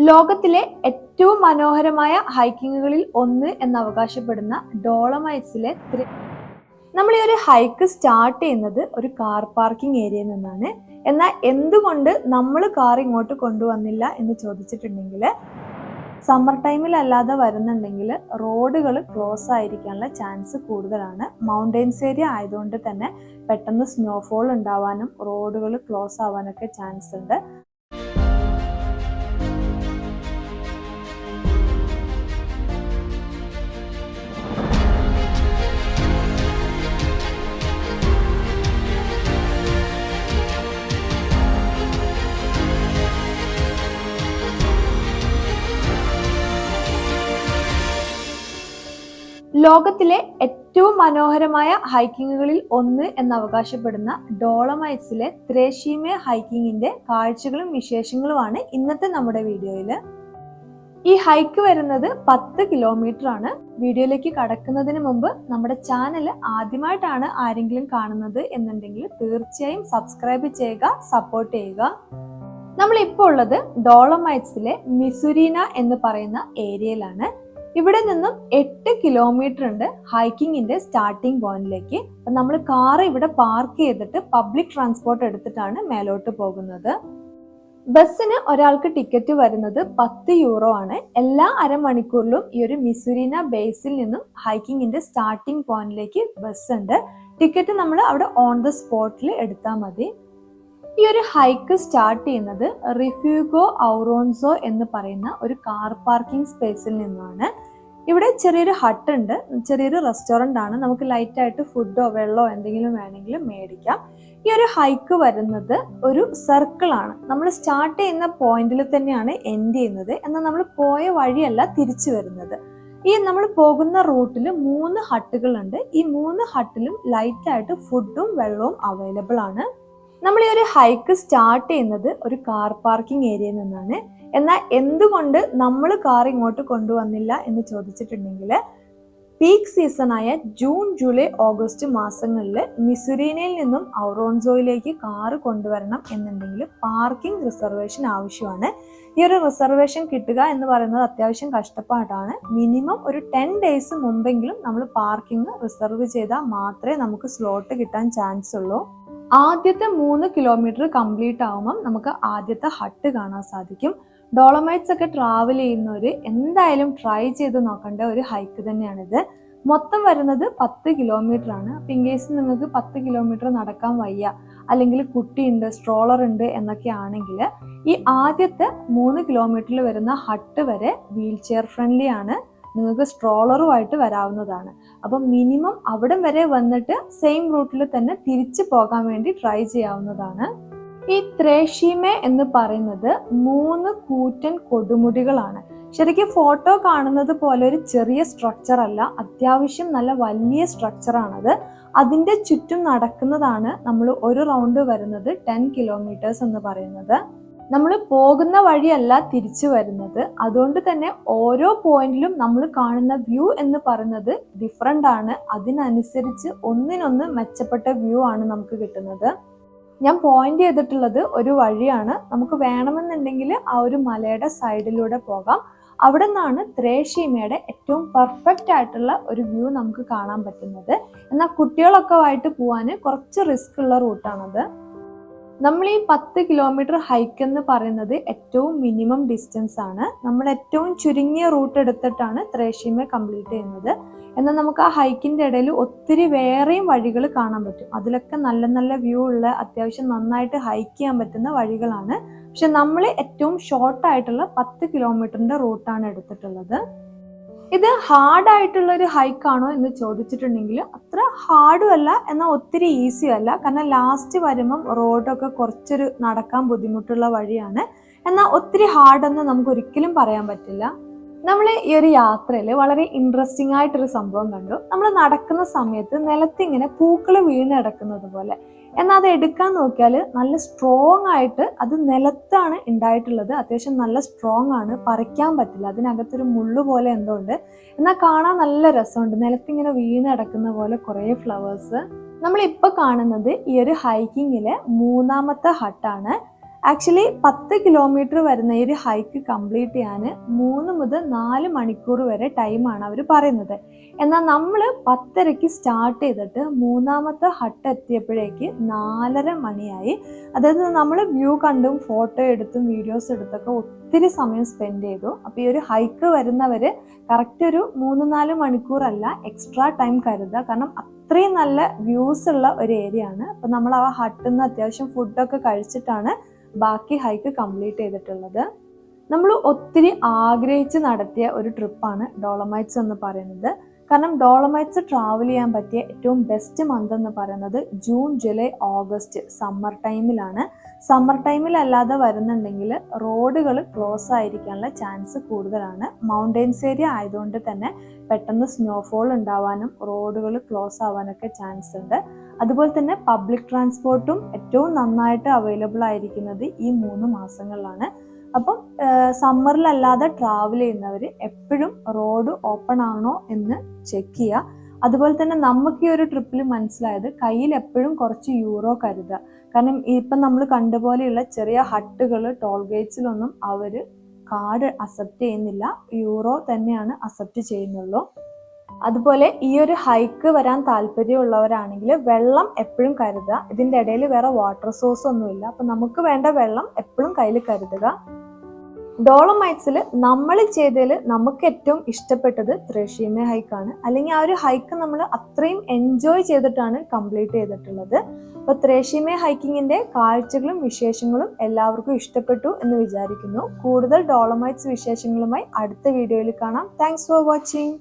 ലോകത്തിലെ ഏറ്റവും മനോഹരമായ ഹൈക്കിങ്ങുകളിൽ ഒന്ന് എന്ന് അവകാശപ്പെടുന്ന ഡോളമൈറ്റ്സിലെ നമ്മൾ ഈ ഒരു ഹൈക്ക് സ്റ്റാർട്ട് ചെയ്യുന്നത് ഒരു കാർ പാർക്കിംഗ് ഏരിയയിൽ നിന്നാണ്. എന്നാൽ എന്തുകൊണ്ട് നമ്മൾ കാർ ഇങ്ങോട്ട് കൊണ്ടുവന്നില്ല എന്ന് ചോദിച്ചിട്ടുണ്ടെങ്കിൽ, സമ്മർ ടൈമിൽ അല്ലാതെ വരുന്നുണ്ടെങ്കിൽ റോഡുകൾ ക്ലോസ് ആയിരിക്കാനുള്ള ചാൻസ് കൂടുതലാണ്. മൗണ്ടെയിൻസ് ഏരിയ ആയതുകൊണ്ട് തന്നെ പെട്ടെന്ന് സ്നോഫോൾ ഉണ്ടാവാനും റോഡുകൾ ക്ലോസ് ആവാനൊക്കെ ചാൻസ് ഉണ്ട്. ലോകത്തിലെ ഏറ്റവും മനോഹരമായ ഹൈക്കിങ്ങുകളിൽ ഒന്ന് എന്ന് അവകാശപ്പെടുന്ന ഡോളമൈറ്റ്സിലെ ത്രേഷീമെ ഹൈക്കിങ്ങിന്റെ കാഴ്ചകളും വിശേഷങ്ങളുമാണ് ഇന്നത്തെ നമ്മുടെ വീഡിയോയിൽ. ഈ ഹൈക്ക് വരുന്നത് 10 കിലോമീറ്റർ ആണ്. വീഡിയോയിലേക്ക് കടക്കുന്നതിന് മുമ്പ് നമ്മുടെ ചാനൽ ആദ്യമായിട്ടാണ് ആരെങ്കിലും കാണുന്നത് എന്നുണ്ടെങ്കിൽ തീർച്ചയായും സബ്സ്ക്രൈബ് ചെയ്യുക, സപ്പോർട്ട് ചെയ്യുക. നമ്മളിപ്പോൾ ഉള്ളത് ഡോളമൈറ്റ്സിലെ മിസുരീന എന്ന് പറയുന്ന ഏരിയയിലാണ്. ഇവിടെ നിന്നും 8 കിലോമീറ്റർ ഉണ്ട് ഹൈക്കിങ്ങിന്റെ സ്റ്റാർട്ടിംഗ് പോയിന്റിലേക്ക്. അപ്പം നമ്മൾ കാർ ഇവിടെ പാർക്ക് ചെയ്തിട്ട് പബ്ലിക് ട്രാൻസ്പോർട്ട് എടുത്തിട്ടാണ് മേലോട്ട് പോകുന്നത്. ബസ്സിന് ഒരാൾക്ക് ടിക്കറ്റ് വരുന്നത് 10 യൂറോ ആണ്. എല്ലാ അരമണിക്കൂറിലും ഈ ഒരു മിസുരീന ബേസിൽ നിന്നും ഹൈക്കിങ്ങിന്റെ സ്റ്റാർട്ടിംഗ് പോയിന്റിലേക്ക് ബസ് ഉണ്ട്. ടിക്കറ്റ് നമ്മൾ അവിടെ ഓൺ ദ സ്പോട്ടിൽ എടുത്താൽ മതി. ഈ ഒരു ഹൈക്ക് സ്റ്റാർട്ട് ചെയ്യുന്നത് റിഫ്യൂഗോ ഔറോൺസോ എന്ന് പറയുന്ന ഒരു കാർ പാർക്കിംഗ് സ്പേസിൽ നിന്നാണ്. ഇവിടെ ചെറിയൊരു ഹട്ട് ഉണ്ട്, ചെറിയൊരു റെസ്റ്റോറൻ്റ് ആണ്. നമുക്ക് ലൈറ്റ് ആയിട്ട് ഫുഡോ വെള്ളമോ എന്തെങ്കിലും വേണമെങ്കിൽ മേടിക്കാം. ഈ ഒരു ഹൈക്ക് വരുന്നത് ഒരു സർക്കിൾ ആണ്. നമ്മൾ സ്റ്റാർട്ട് ചെയ്യുന്ന പോയിന്റിൽ തന്നെയാണ് എൻഡ് ചെയ്യുന്നത്. എന്നാൽ നമ്മൾ പോയ വഴിയല്ല തിരിച്ചു വരുന്നത്. ഈ നമ്മൾ പോകുന്ന റൂട്ടിൽ 3 ഹട്ടുകളുണ്ട്. ഈ 3 ഹട്ടിലും ലൈറ്റ് ആയിട്ട് ഫുഡും വെള്ളവും അവൈലബിൾ ആണ്. നമ്മൾ ഈ ഒരു ഹൈക്ക് സ്റ്റാർട്ട് ചെയ്യുന്നത് ഒരു കാർ പാർക്കിംഗ് ഏരിയയിൽ നിന്നാണ്. എന്നാൽ എന്തുകൊണ്ട് നമ്മൾ കാർ ഇങ്ങോട്ട് കൊണ്ടുവന്നില്ല എന്ന് ചോദിച്ചിട്ടുണ്ടെങ്കിൽ, പീക്ക് സീസണായ ജൂൺ, ജൂലൈ, ഓഗസ്റ്റ് മാസങ്ങളിൽ മിസുരീനയിൽ നിന്നും ഔറോൺസോയിലേക്ക് കാർ കൊണ്ടുവരണം എന്നുണ്ടെങ്കിൽ പാർക്കിംഗ് റിസർവേഷൻ ആവശ്യമാണ്. ഈ ഒരു റിസർവേഷൻ കിട്ടുക എന്ന് പറയുന്നത് അത്യാവശ്യം കഷ്ടപ്പാടാണ്. മിനിമം ഒരു 10 ഡേയ്സ് മുമ്പെങ്കിലും നമ്മൾ പാർക്കിംഗ് റിസർവ് ചെയ്താൽ മാത്രമേ നമുക്ക് സ്ലോട്ട് കിട്ടാൻ ചാൻസ് ഉള്ളൂ. ആദ്യത്തെ 3 കിലോമീറ്റർ കംപ്ലീറ്റ് ആകുമ്പം നമുക്ക് ആദ്യത്തെ ഹട്ട് കാണാൻ സാധിക്കും. ഡോളമൈറ്റ്സ് ഒക്കെ ട്രാവൽ ചെയ്യുന്നവർ എന്തായാലും ട്രൈ ചെയ്ത് നോക്കേണ്ട ഒരു ഹൈക്ക് തന്നെയാണിത്. മൊത്തം വരുന്നത് 10 കിലോമീറ്റർ ആണ്. അപ്പം ഇൻ കേസ് നിങ്ങൾക്ക് 10 കിലോമീറ്റർ നടക്കാൻ വയ്യ, അല്ലെങ്കിൽ കുട്ടിയുണ്ട്, സ്ട്രോളർ ഉണ്ട് എന്നൊക്കെ ആണെങ്കിൽ ഈ ആദ്യത്തെ 3 കിലോമീറ്ററിൽ വരുന്ന ഹട്ട് വരെ വീൽ ചെയർ ഫ്രണ്ട്ലി ആണ്. നിങ്ങൾക്ക് സ്ട്രോളറുമായിട്ട് വരാവുന്നതാണ്. അപ്പം മിനിമം അവിടം വരെ വന്നിട്ട് സെയിം റൂട്ടിൽ തന്നെ തിരിച്ചു പോകാൻ വേണ്ടി ട്രൈ ചെയ്യാവുന്നതാണ്. ഈ ത്രേഷീമെ എന്ന് പറയുന്നത് 3 കൂറ്റൻ കൊടുമുടികളാണ്. ശരിക്കും ഫോട്ടോ കാണുന്നത് പോലെ ഒരു ചെറിയ സ്ട്രക്ചർ അല്ല, അത്യാവശ്യം നല്ല വലിയ സ്ട്രക്ചറാണത്. അതിൻ്റെ ചുറ്റും നടക്കുന്നതാണ് നമ്മൾ ഒരു റൗണ്ട് വരുന്നത് 10 കിലോമീറ്റേഴ്സ് എന്ന് പറയുന്നത്. നമ്മൾ പോകുന്ന വഴിയല്ല തിരിച്ചു വരുന്നത്. അതുകൊണ്ട് തന്നെ ഓരോ പോയിന്റിലും നമ്മൾ കാണുന്ന വ്യൂ എന്ന് പറയുന്നത് ഡിഫറെൻ്റ് ആണ്. അതിനനുസരിച്ച് ഒന്നിനൊന്ന് മെച്ചപ്പെട്ട വ്യൂ ആണ് നമുക്ക് കിട്ടുന്നത്. ഞാൻ പോയിന്റ് ചെയ്തിട്ടുള്ളത് ഒരു വഴിയാണ്. നമുക്ക് വേണമെന്നുണ്ടെങ്കിൽ ആ ഒരു മലയുടെ സൈഡിലൂടെ പോകാം. അവിടെ നിന്നാണ് ത്രേഷീമയുടെ ഏറ്റവും പെർഫെക്റ്റ് ആയിട്ടുള്ള ഒരു വ്യൂ നമുക്ക് കാണാൻ പറ്റുന്നത്. എന്നാൽ കുട്ടികളൊക്കെ ആയിട്ട് പോകാൻ കുറച്ച് റിസ്ക് ഉള്ള റൂട്ടാണത്. നമ്മൾ ഈ 10 കിലോമീറ്റർ ഹൈക്ക് എന്ന് പറയുന്നത് ഏറ്റവും മിനിമം ഡിസ്റ്റൻസ് ആണ്. നമ്മൾ ഏറ്റവും ചുരുങ്ങിയ റൂട്ട് എടുത്തിട്ടാണ് ത്രേഷീമെ കംപ്ലീറ്റ് ചെയ്യുന്നത്. എന്നാൽ നമുക്ക് ആ ഹൈക്കിൻ്റെ ഇടയിൽ ഒത്തിരി വേറെയും വഴികൾ കാണാൻ പറ്റും. അതിലൊക്കെ നല്ല നല്ല വ്യൂ ഉള്ള, അത്യാവശ്യം നന്നായിട്ട് ഹൈക്ക് ചെയ്യാൻ പറ്റുന്ന വഴികളാണ്. പക്ഷെ നമ്മൾ ഏറ്റവും ഷോർട്ടായിട്ടുള്ള 10 കിലോമീറ്ററിൻ്റെ റൂട്ടാണ് എടുത്തിട്ടുള്ളത്. ഇത് ഹാർഡായിട്ടുള്ള ഒരു ഹൈക്കാണോ എന്ന് ചോദിച്ചിട്ടുണ്ടെങ്കിൽ അത്ര ഹാർഡും അല്ല, എന്നാൽ ഒത്തിരി ഈസിയും അല്ല. കാരണം ലാസ്റ്റ് വരുമ്പം റോഡൊക്കെ കുറച്ചൊരു നടക്കാൻ ബുദ്ധിമുട്ടുള്ള വഴിയാണ്. എന്നാൽ ഒത്തിരി ഹാർഡെന്ന് നമുക്ക് ഒരിക്കലും പറയാൻ പറ്റില്ല. നമ്മൾ ഈ ഒരു യാത്രയിൽ വളരെ ഇൻട്രസ്റ്റിംഗ് ആയിട്ടൊരു സംഭവം കണ്ടു. നമ്മൾ നടക്കുന്ന സമയത്ത് നിലത്തിങ്ങനെ പൂക്കൾ വീണ് കിടക്കുന്നത് പോലെ. എന്നാൽ അത് എടുക്കാൻ നോക്കിയാൽ നല്ല സ്ട്രോങ് ആയിട്ട് അത് നിലത്താണ് ഉണ്ടായിട്ടുള്ളത്. അത്യാവശ്യം നല്ല സ്ട്രോങ് ആണ്, പറിക്കാൻ പറ്റില്ല. അതിനകത്തൊരു മുള്ളു പോലെ എന്തോ ഉണ്ട്. എന്നാൽ കാണാൻ നല്ല രസമുണ്ട്. നിലത്തിങ്ങനെ വീണ് കിടക്കുന്ന പോലെ കുറേ ഫ്ലവേഴ്സ്. നമ്മളിപ്പോൾ കാണുന്നത് ഈ ഒരു ഹൈക്കിങ്ങിലെ 3ാമത്തെ ഹട്ടാണ്. ആക്ച്വലി 10 കിലോമീറ്റർ വരുന്ന ഈ ഒരു ഹൈക്ക് കംപ്ലീറ്റ് ചെയ്യാൻ 3 മുതൽ 4 മണിക്കൂർ വരെ ടൈമാണ് അവർ പറയുന്നത്. എന്നാൽ നമ്മൾ 10:30 സ്റ്റാർട്ട് ചെയ്തിട്ട് മൂന്നാമത്തെ ഹട്ട് എത്തിയപ്പോഴേക്ക് 4:30 മണിയായി. അതായത് നമ്മൾ വ്യൂ കണ്ടും ഫോട്ടോ എടുത്തും വീഡിയോസ് എടുത്തൊക്കെ ഒത്തിരി സമയം സ്പെൻഡ് ചെയ്തു. അപ്പോൾ ഈ ഒരു ഹൈക്ക് വരുന്നവർ കറക്റ്റ് ഒരു 3-4 മണിക്കൂറല്ല എക്സ്ട്രാ ടൈം കരുതുക. കാരണം അത്രയും നല്ല വ്യൂസ് ഉള്ള ഒരു ഏരിയ ആണ്. അപ്പോൾ നമ്മൾ ആ ഹട്ടിൽ നിന്ന് അത്യാവശ്യം ഫുഡൊക്കെ കഴിച്ചിട്ടാണ് ബാക്കി ഹൈക്ക് കംപ്ലീറ്റ് ചെയ്തിട്ടുള്ളത്. നമ്മൾ ഒത്തിരി ആഗ്രഹിച്ച് നടത്തിയ ഒരു ട്രിപ്പാണ് ഡോളോമൈറ്റ്സ് എന്ന് പറയുന്നത്. കാരണം ഡോളോമൈറ്റ്സ് ട്രാവൽ ചെയ്യാൻ പറ്റിയ ഏറ്റവും ബെസ്റ്റ് മന്ത് എന്ന് പറയുന്നത് ജൂൺ, ജൂലൈ, ഓഗസ്റ്റ് സമ്മർ ടൈമിലാണ്. സമ്മർ ടൈമിലല്ലാതെ വരുന്നുണ്ടെങ്കിൽ റോഡുകൾ ക്ലോസ് ആയിരിക്കാനുള്ള ചാൻസ് കൂടുതലാണ്. മൗണ്ടെയ്ൻസ് ഏരിയ ആയതുകൊണ്ട് തന്നെ പെട്ടെന്ന് സ്നോഫോൾ ഉണ്ടാവാനും റോഡുകൾ ക്ലോസ് ആവാനൊക്കെ ചാൻസ് ഉണ്ട്. അതുപോലെ തന്നെ പബ്ലിക് ട്രാൻസ്പോർട്ടും ഏറ്റവും നന്നായിട്ട് അവൈലബിൾ ആയിരിക്കുന്നത് ഈ 3 മാസങ്ങളിലാണ്. അപ്പം സമ്മറിലല്ലാതെ ട്രാവൽ ചെയ്യുന്നവർ എപ്പോഴും റോഡ് ഓപ്പൺ ആണോ എന്ന് ചെക്ക് ചെയ്യുക. അതുപോലെ തന്നെ നമുക്ക് ഈ ഒരു ട്രിപ്പിൽ മനസ്സിലായത് കയ്യിൽ എപ്പോഴും കുറച്ച് യൂറോ കരുതുക. കാരണം ഇപ്പം നമ്മൾ കണ്ടുപോലെയുള്ള ചെറിയ ഹട്ടുകൾ ടോൾ ഗേറ്റ്സിലൊന്നും അവർ കാർഡ് അക്സെപ്റ്റ് ചെയ്യുന്നില്ല, യൂറോ തന്നെയാണ് അക്സെപ്റ്റ് ചെയ്യുന്നുള്ളൂ. അതുപോലെ ഈ ഒരു ഹൈക്ക് വരാൻ താല്പര്യമുള്ളവരാണെങ്കിൽ വെള്ളം എപ്പോഴും കരുതുക. ഇതിൻ്റെ ഇടയിൽ വേറെ വാട്ടർ സോഴ്സ് ഒന്നുമില്ല. അപ്പം നമുക്ക് വേണ്ട വെള്ളം എപ്പോഴും കയ്യിൽ കരുതുക. ഡോളോമൈറ്റ്സിൽ നമ്മൾ ചെയ്തതിൽ നമുക്ക് ഏറ്റവും ഇഷ്ടപ്പെട്ടത് ത്രേഷ്യമ്മേ ഹൈക്കാണ്. അല്ലെങ്കിൽ ആ ഒരു ഹൈക്ക് നമ്മൾ അത്രയും എൻജോയ് ചെയ്തിട്ടാണ് കംപ്ലീറ്റ് ചെയ്തിട്ടുള്ളത്. അപ്പോൾ ത്രേഷ്യമ്മേ ഹൈക്കിങ്ങിൻ്റെ കാഴ്ചകളും വിശേഷങ്ങളും എല്ലാവർക്കും ഇഷ്ടപ്പെട്ടു എന്ന് വിചാരിക്കുന്നു. കൂടുതൽ ഡോളോമൈറ്റ്സ് വിശേഷങ്ങളുമായി അടുത്ത വീഡിയോയിൽ കാണാം. Thanks for watching.